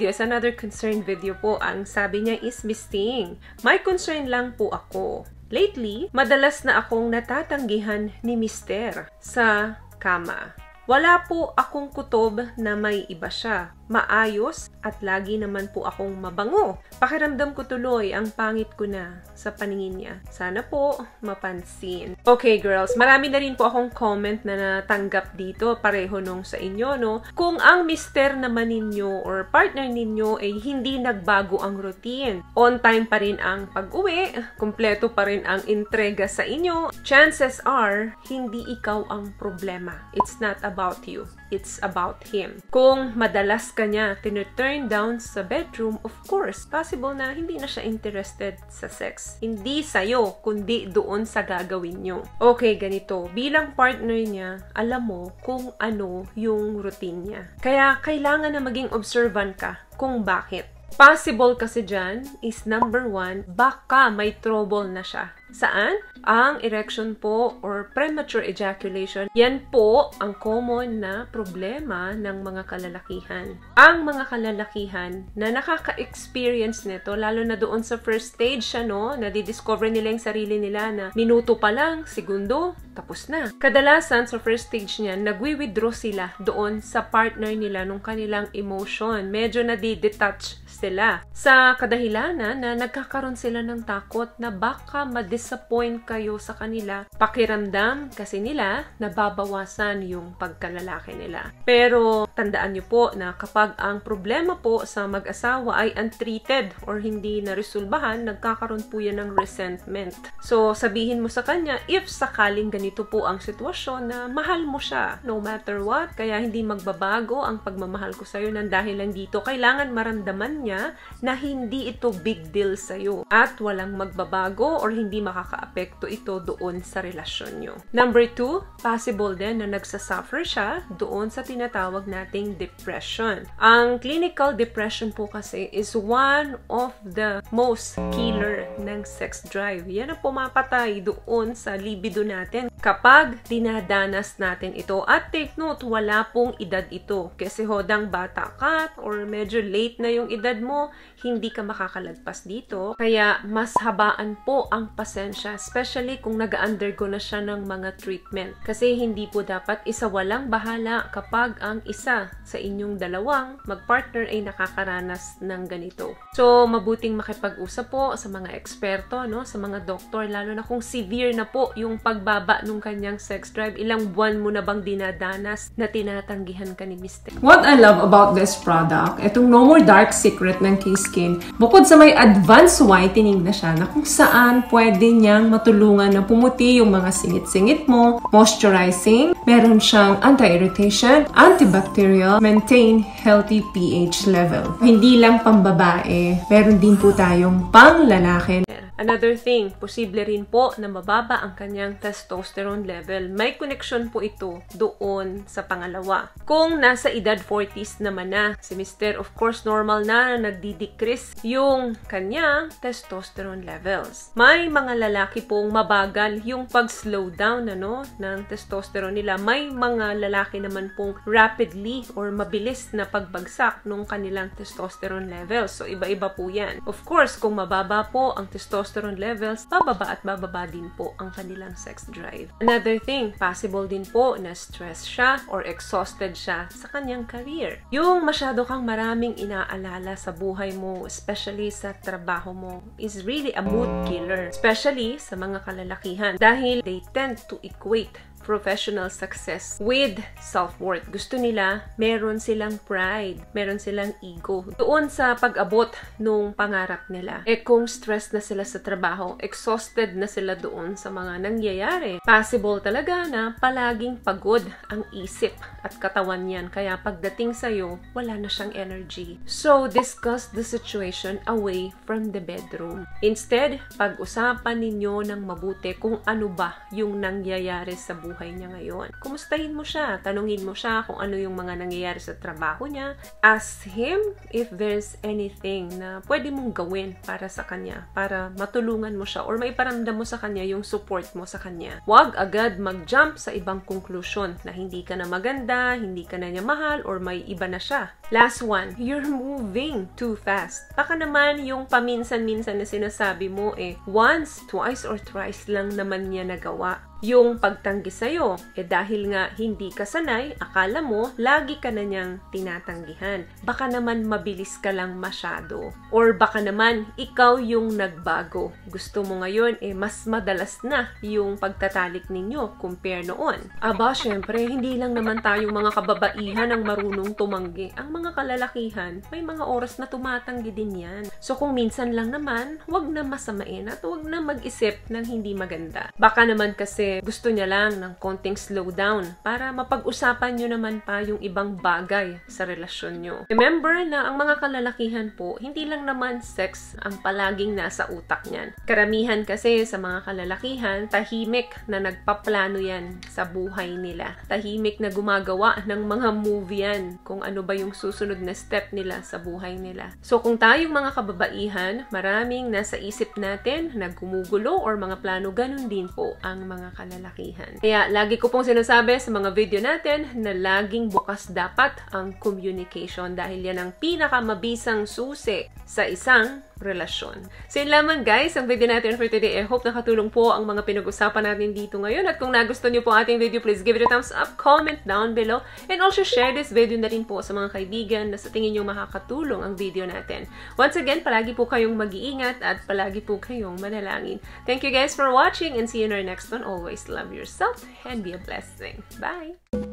video is another concern video po. Ang sabi niya is, Miss Ting, may concern lang po ako. Lately, madalas na akong natatanggihan ni Mister sa kama. Wala po akong kutob na may iba siya. Maayos at lagi naman po akong mabango. Pakiramdam ko tuloy ang pangit ko na sa paningin niya. Sana po mapansin. Okay girls, marami na rin po akong comment na natanggap dito. Pareho nung sa inyo, no? Kung ang mister naman ninyo or partner ninyo ay hindi nagbago ang routine, on time pa rin ang pag-uwi, kumpleto pa rin ang entrega sa inyo, chances are, hindi ikaw ang problema. It's not about you. It's about him. Kung madalas ka niya turn down sa bedroom, of course, possible na hindi na siya interested sa sex. Hindi sa'yo, kundi doon sa gagawin nyo. Okay, ganito. Bilang partner niya, alam mo kung ano yung routine niya. Kaya kailangan na maging observant ka kung bakit. Possible kasi dyan is number 1, baka may trouble na siya. Saan? Ang erection po or premature ejaculation. Yan po ang common na problema ng mga kalalakihan. Ang mga kalalakihan na nakaka-experience nito, lalo na doon sa first stage siya, no? Nadidiscover nila yung sarili nila na minuto pa lang, segundo, tapos na. Kadalasan sa first stage niyan, nagwi-withdraw sila doon sa partner nila nung kanilang emotion. Medyo nadidetach sila. Sa kadahilanan na nagkakaroon sila ng takot na baka ma-disappoint kayo sa kanila, pakiramdam kasi nila nababawasan yung pagkalalaki nila. Pero tandaan niyo po na kapag ang problema po sa mag-asawa ay untreated or hindi naresolbahan, nagkakaroon po yan ng resentment. So sabihin mo sa kanya, if sakaling ganito po ang sitwasyon na mahal mo siya, no matter what, kaya hindi magbabago ang pagmamahal ko sa'yo nang dahil lang dito, kailangan maramdaman niya na hindi ito big deal sa'yo at walang magbabago or hindi makakaapekto ito doon sa relasyon nyo. Number 2, possible din na nagsasuffer siya doon sa tinatawag nating depression. Ang clinical depression po kasi is one of the most killer ng sex drive. Yan ang pumapatay doon sa libido natin kapag dinadanas natin ito. At take note, wala pong edad ito. Kasi hodang bata ka or medyo late na yung edad mo, hindi ka makakalagpas dito. Kaya mas habaan po ang pasensya, especially kung nag-undergo na siya ng mga treatment. Kasi hindi po dapat isawalang bahala kapag ang isa sa inyong dalawang mag-partner ay nakakaranas ng ganito. So, mabuting makipag-usap po sa mga eksperto, no? Sa mga doktor, lalo na kung severe na po yung pagbaba ng kanyang sex drive. Ilang buwan mo na bang dinadanas na tinatanggihan ka ni Mr. What I love about this product, itong No More Dark Secret ng K-Skin, bukod sa may advanced whitening na siya na kung saan pwede niyang matulungan na pumuti yung mga singit-singit mo, moisturizing, meron siyang anti-irritation, antibacterial, maintain healthy pH level. Hindi lang pambabae, meron din po tayong pang-lalaki. Another thing, posible rin po na mababa ang kanyang testosterone level. May connection po ito doon sa pangalawa. Kung nasa edad 40s naman na si Mr., of course, normal na nagdi-decrease yung kanyang testosterone levels. May mga lalaki pong mabagal yung pag-slow down ng testosterone nila. May mga lalaki naman pong rapidly or mabilis na pagbagsak ng kanilang testosterone levels. So, iba-iba po yan. Of course, kung mababa po ang testosterone levels, bababa at bababa din po ang kanilang sex drive. Another thing, possible din po na stress siya or exhausted siya sa kanyang career. Yung masyado kang maraming inaalala sa buhay mo, especially sa trabaho mo, is really a mood killer. Especially sa mga kalalakihan dahil they tend to equate professional success with self-worth. Gusto nila, meron silang pride, meron silang ego doon sa pag-abot nung pangarap nila. Kung stress na sila sa trabaho, exhausted na sila doon sa mga nangyayari, possible talaga na palaging pagod ang isip at katawan niyan. Kaya pagdating sa'yo, wala na siyang energy. So, discuss the situation away from the bedroom. Instead, pag-usapan ninyo ng mabuti kung ano ba yung nangyayari sa buhay buhay niya ngayon. Kumustahin mo siya, tanungin mo siya kung ano yung mga nangyayari sa trabaho niya. Ask him if there's anything na pwede mong gawin para sa kanya, para matulungan mo siya or maiparamdam mo sa kanya yung support mo sa kanya. Huwag agad mag-jump sa ibang konklusyon na hindi ka na maganda, hindi ka na niya mahal, or may iba na siya. Last one, you're moving too fast. Baka naman yung paminsan-minsan na sinasabi mo once, twice, or thrice lang naman niya nagawa. Yung pagtanggi sa'yo, dahil nga hindi ka sanay, akala mo, lagi ka na niyang tinatanggihan. Baka naman mabilis ka lang masyado. Or baka naman, ikaw yung nagbago. Gusto mo ngayon, mas madalas na yung pagtatalik ninyo compare noon. Aba, syempre, hindi lang naman tayong mga kababaihan ang marunong tumanggi. Ang mga kalalakihan, may mga oras na tumatanggi din yan. So kung minsan lang naman, wag na masamain at wag na mag-isip ng hindi maganda. Baka naman kasi gusto niya lang ng konting slowdown para mapag-usapan nyo naman pa yung ibang bagay sa relasyon nyo. Remember na ang mga kalalakihan po, hindi lang naman sex ang palaging nasa utak niyan. Karamihan kasi sa mga kalalakihan, tahimik na nagpaplano yan sa buhay nila. Tahimik na gumagawa ng mga move yan kung ano ba yung susunod na step nila sa buhay nila. So kung tayong mga kababaihan, maraming nasa isip natin na gumugulo or mga plano, ganun din po ang mga kalalakihan. Kaya lagi ko pong sinasabi sa mga video natin na laging bukas dapat ang communication dahil yan ang pinakamabisang susi sa isang relasyon. So yun lamang guys, ang video natin for today. I hope nakatulong po ang mga pinag-usapan natin dito ngayon. At kung nagustuhan niyo po ating video, please give it a thumbs up, comment down below, and also share this video na rin po sa mga kaibigan na sa tingin niyo makakatulong ang video natin. Once again, palagi po kayong mag-iingat at palagi po kayong manalangin. Thank you guys for watching and see you in our next one. Always love yourself and be a blessing. Bye!